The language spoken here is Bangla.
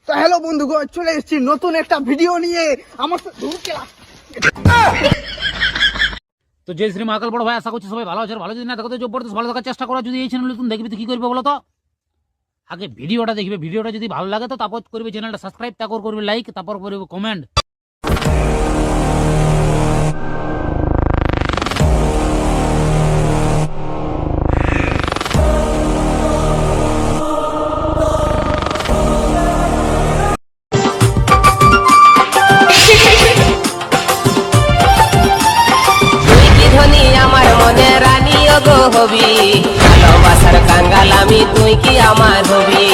তো হ্যালো বন্ধুগণ, চলে এসেছি নতুন একটা ভিডিও নিয়ে। আমার তো তো জয় শ্রী মহাকাল বড় ভাই, আশা করছি সবাই ভালো আছে। ভালো যদি না থাকো তো জবরদস্ত ভালো থাকার চেষ্টা করা। যদি এই চ্যানেল তুমি দেখবে তো কি করবে বলো তো? আগে ভিডিওটা দেখবে, ভিডিওটা যদি ভালো লাগে তো তারপর করবে চ্যানেলটা সাবস্ক্রাইব, তারপর করবে লাইক, তারপর করবে কমেন্ট। আমার মনে রানীও গো হবি, ভালোবাসার কাঙ্গাল আমি, তুই কি আমার হবি।